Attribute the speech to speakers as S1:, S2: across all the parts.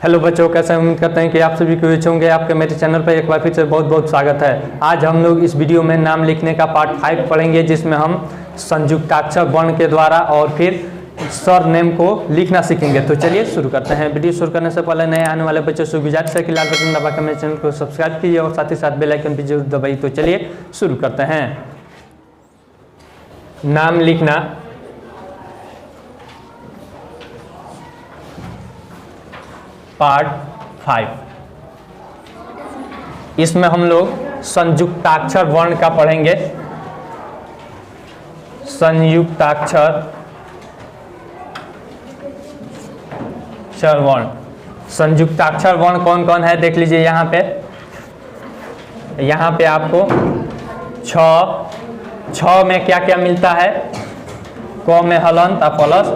S1: Hello बच्चों, कैसे उम्मीद करते हैं कि आप सभी को अच्छे होंगे। आपके मेरे चैनल पर एक बार फिर से बहुत बहुत स्वागत है। आज हम लोग इस वीडियो में नाम लिखने का पार्ट 5 पढ़ेंगे, जिसमें हम संयुक्ताक्षर वर्ण के द्वारा और फिर सर नेम को लिखना सीखेंगे। तो चलिए शुरू करते हैं। वीडियो शुरू करने से पहले नए आने वाले बच्चों से गुजारिश है कि लाल बटन दबाकर मेरे चैनल को सब्सक्राइब कीजिए और साथ ही साथ बेल आइकन भी जरूर दबाइए। तो चलिए शुरू करते हैं। नाम लिखना पार्ट 5। इसमें हम लोग संयुक्ताक्षर वर्ण का पढ़ेंगे। संयुक्ताक्षर वर्ण, संयुक्ताक्षर वर्ण कौन कौन है देख लीजिए। यहाँ पे आपको छ में क्या क्या मिलता है। क में हलंत प्लस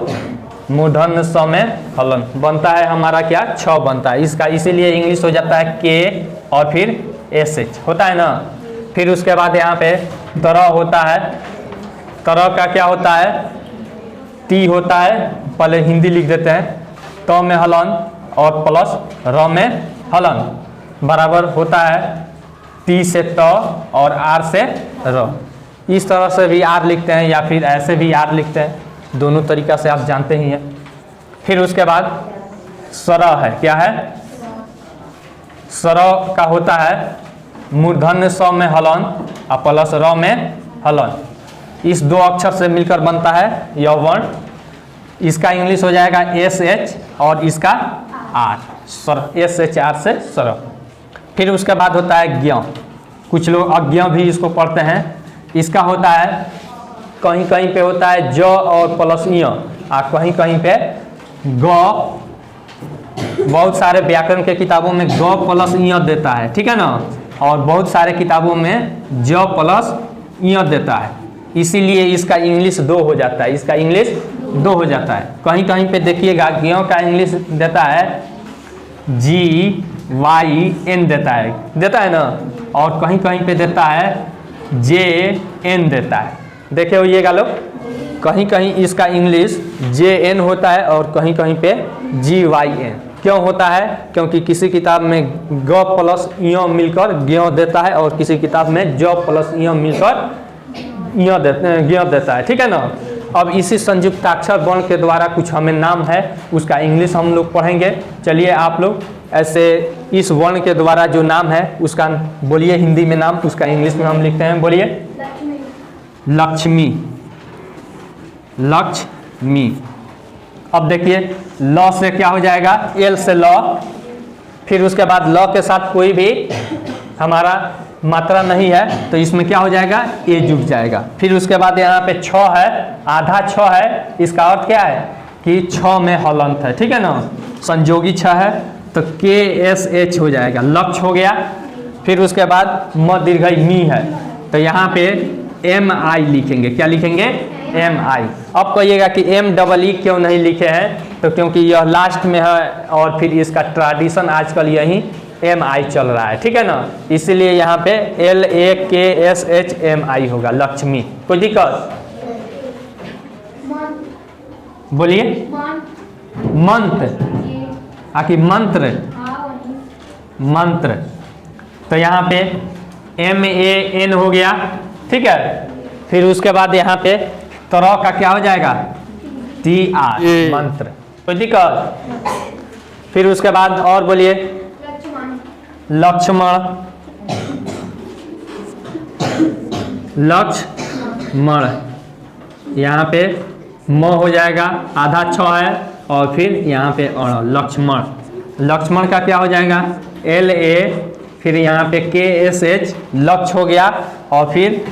S1: मूर्धन्य स में हलन बनता है हमारा क्या, छ बनता है इसका। इसीलिए इंग्लिश हो जाता है के और फिर एस एच होता है ना। फिर उसके बाद यहाँ पे तरह होता है। तरह का क्या होता है, टी होता है, पहले हिंदी लिख देते हैं। त में हलन और प्लस र में हलन बराबर होता है टी से त और आर से र। इस तरह से भी आर लिखते हैं या फिर ऐसे भी आर लिखते हैं, दोनों तरीका से आप जानते ही हैं। फिर उसके बाद सरह है, क्या है, सरह का होता है मूर्धन्य स में हलन और प्लस र में हलन। इस दो अक्षर से मिलकर बनता है यह वर्ण। इसका इंग्लिश हो जाएगा एस एच और इसका आर, सर एस एच आर से सरह। फिर उसके बाद होता है ज्ञ। कुछ लोग अज्ञ भी इसको पढ़ते हैं। इसका होता है कहीं कहीं पे होता है ज और प्लस य और कहीं कहीं पे ग। बहुत सारे व्याकरण के किताबों में ग प्लस य देता है, ठीक है ना, और बहुत सारे किताबों में ज प्लस य देता है। इसीलिए इसका इंग्लिश 2 हो जाता है। इसका इंग्लिश 2 हो जाता है। कहीं कहीं पे देखिएगा ज्ञ का इंग्लिश देता है GYN देता है ना, और कहीं कहीं पे देता है JN देता है। देखे होइएगा लोग, कहीं कहीं इसका इंग्लिश JN होता है और कहीं कहीं पे GYN। क्यों होता है, क्योंकि किसी किताब में ग प्लस य मिलकर ज्ञ देता है और किसी किताब में ज प्लस य मिलकर ज्ञ देता है, ठीक है ना। अब इसी संयुक्ताक्षर वर्ण के द्वारा कुछ हमें नाम है, उसका इंग्लिश हम लोग पढ़ेंगे। चलिए आप लोग ऐसे इस वर्ण के द्वारा जो नाम है उसका बोलिए हिंदी में नाम, उसका इंग्लिश में हम लिखते हैं। बोलिए लक्ष्मी। लक्ष्मी। अब देखिए ल से क्या हो जाएगा, एल से ल। फिर उसके बाद ल के साथ कोई भी हमारा मात्रा नहीं है तो इसमें क्या हो जाएगा, ए जुड़ जाएगा। फिर उसके बाद यहाँ पे छ है, आधा छ है। इसका अर्थ क्या है कि छ में हलंत है, ठीक है ना, संयोगी छ है तो के एस एच हो जाएगा, लक्ष्य हो गया। फिर उसके बाद म दीर्घई मी है तो यहाँ पे एम आई लिखेंगे। क्या लिखेंगे, एम आई। अब कहिएगा कि एम डबल ई क्यों नहीं लिखे हैं, तो क्योंकि यह लास्ट में है और फिर इसका ट्रेडिशन आजकल यही एम आई चल रहा है, ठीक है ना। इसीलिए यहाँ पे LAKSHMI होगा, लक्ष्मी। कोई दिक्कत, बोलिए मंत्र आखिर मंत्र, मंत्र। तो यहाँ पे MAN हो गया, ठीक है। फिर उसके बाद यहाँ पे तरह का क्या हो जाएगा, TR, मंत्र। कोई दिक्कत। फिर उसके बाद और बोलिए लक्ष्मण। लक्ष्मण, यहाँ पे म हो जाएगा, आधा छ है और फिर यहाँ पे अण, लक्ष्मण। लक्ष्मण का क्या हो जाएगा, LA, फिर यहाँ पे KSH, लक्ष्य हो गया और फिर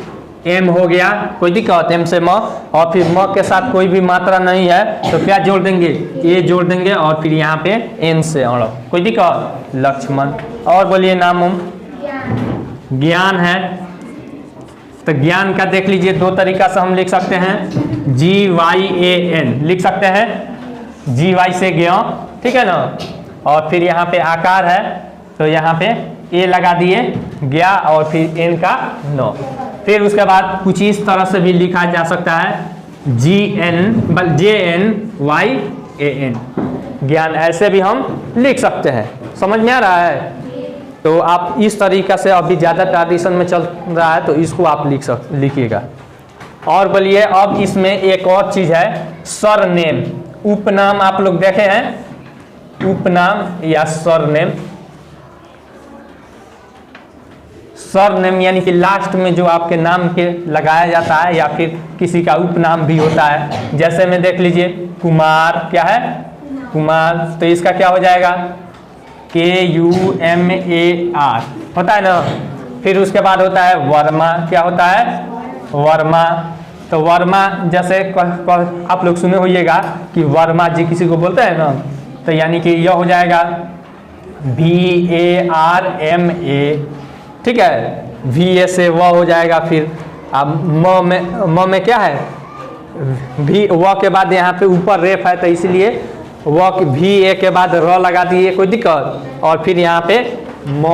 S1: M हो गया। कोई दिक्कत, M से म, और फिर म के साथ कोई भी मात्रा नहीं है तो क्या जोड़ देंगे, A जोड़ देंगे और फिर यहाँ पे N से अण। कोई दिक्कत, लक्ष्मण। और बोलिए नाम ज्ञान है तो ज्ञान का देख लीजिए, 2 तरीका से हम लिख सकते हैं। GYAN लिख सकते हैं, GY से ज्ञ, ठीक है ना। और फिर यहाँ पे आकार है तो यहाँ पे ए लगा दिए गया और फिर एन का 9। फिर उसके बाद कुछ इस तरह से भी लिखा जा सकता है, JNYN AN, ज्ञान ऐसे भी हम लिख सकते हैं। समझ में आ रहा है? तो आप इस तरीका से, अभी ज़्यादा ट्रेडिशन में चल रहा है तो इसको आप लिखिएगा। और बोलिए, अब इसमें एक और चीज़ है सरनेम, उपनाम। आप लोग देखे हैं उपनाम या सरनेम। सरनेम यानी कि लास्ट में जो आपके नाम के लगाया जाता है, या फिर किसी का उपनाम भी होता है। जैसे में देख लीजिए कुमार, क्या है कुमार, तो इसका क्या हो जाएगा KUMAR होता है ना। फिर उसके बाद होता है वर्मा, क्या होता है वर्मा। तो वर्मा जैसे आप लोग सुने होइएगा कि वर्मा जी किसी को बोलते हैं ना, तो यानी कि यह हो जाएगा VARMA, ठीक है। VA से व हो जाएगा। फिर अब म में क्या है भी, व के बाद यहाँ पे ऊपर रेफ है तो इसलिए VA के बाद र लगा दिए, कोई दिक्कत। और फिर यहाँ पे म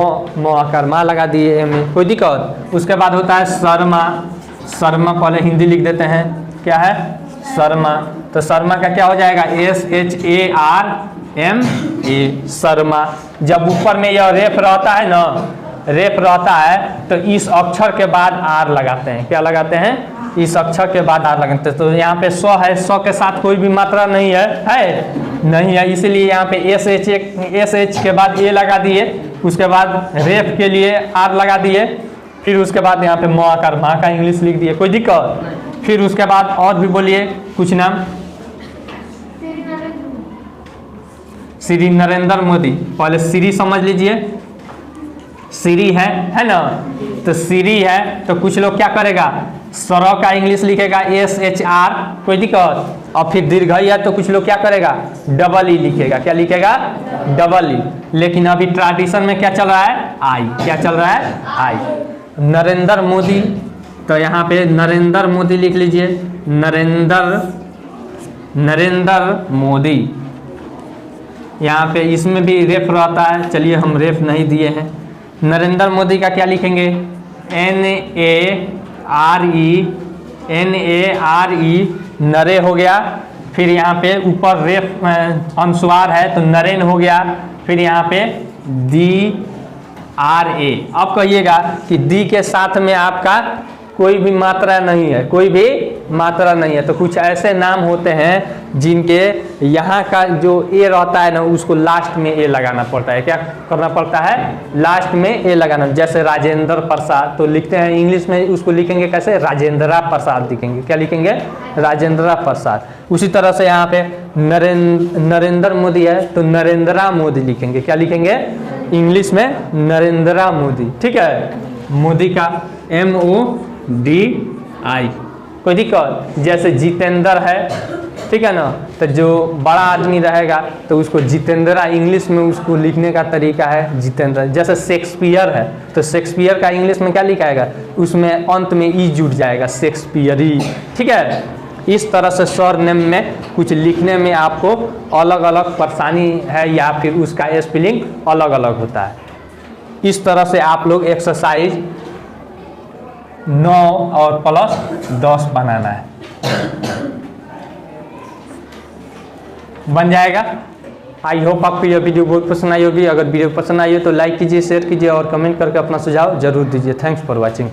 S1: आकर माँ लगा दिए में, कोई दिक्कत। उसके बाद होता है शर्मा। शर्मा पहले हिंदी लिख देते हैं, क्या है शर्मा। तो शर्मा का क्या हो जाएगा SHARMA, शर्मा। जब ऊपर में यह रेफ रहता है ना, रेफ रहता है तो इस अक्षर के बाद आर लगाते हैं। क्या लगाते हैं? इस अक्षर के बाद आर लगाते हैं। तो यहाँ पे स है, स के साथ कोई भी मात्रा नहीं है नहीं है, इसलिए यहाँ पे SH के बाद ए लगा दिए। उसके बाद रेफ के लिए आर लगा दिए। फिर उसके बाद यहाँ पे म आकर माँ का इंग्लिश लिख दिए, कोई दिक्कत। फिर उसके बाद और भी बोलिए कुछ नाम। श्री नरेंद्र मोदी, पहले श्री समझ लीजिए। श्री है ना, तो श्री है तो कुछ लोग क्या करेगा, सर का इंग्लिश लिखेगा SHR, कोई दिक्कत। और फिर दीर्घई है तो कुछ लोग क्या करेगा डबल ई लिखेगा, क्या लिखेगा डबल ई। लेकिन अभी ट्रेडिशन में क्या चल रहा है आई, क्या चल रहा है आई। नरेंद्र मोदी, तो यहाँ पे नरेंद्र मोदी लिख लीजिए, नरेंद्र मोदी। यहाँ पे इसमें भी रेफ रहता है, चलिए हम रेफ नहीं दिए हैं। नरेंद्र मोदी का क्या लिखेंगे NARE, नरे हो गया। फिर यहाँ पे ऊपर रेफ अनुस्वार है तो नरेन हो गया। फिर यहाँ पे DRA। अब कहिएगा कि दी के साथ में आपका कोई भी मात्रा नहीं है, कोई भी मात्रा नहीं है। तो कुछ ऐसे नाम होते हैं जिनके यहाँ का जो ए रहता है ना, उसको लास्ट में ए लगाना पड़ता है। क्या करना पड़ता है लास्ट में ए लगाना। जैसे राजेंद्र प्रसाद, तो लिखते हैं इंग्लिश में, उसको लिखेंगे कैसे राजेंद्रा प्रसाद लिखेंगे, क्या लिखेंगे राजेंद्रा प्रसाद। उसी तरह से यहाँ पे नरेंद्र मोदी है तो नरेंद्रा मोदी लिखेंगे, क्या लिखेंगे इंग्लिश में नरेंद्रा मोदी, ठीक है। मोदी का MODI, कोई दिक्कत। जैसे जितेंद्र है, ठीक है ना, तो जो बड़ा आदमी रहेगा तो उसको जितेंद्रा इंग्लिश में उसको लिखने का तरीका है जितेंद्र। जैसे शेक्सपियर है तो शेक्सपियर का इंग्लिश में क्या लिखाएगा, उसमें अंत में ई जुड़ जाएगा, शेक्सपियरी, ठीक है। इस तरह से सरनेम में कुछ लिखने में आपको अलग अलग परेशानी है या फिर उसका स्पेलिंग अलग अलग होता है। इस तरह से आप लोग एक्सरसाइज 9 और +10 बनाना है, बन जाएगा। आई होप आपको यह वीडियो बहुत पसंद आई होगी। अगर वीडियो पसंद आई हो तो लाइक कीजिए, शेयर कीजिए और कमेंट करके अपना सुझाव जरूर दीजिए। Thanks for watching.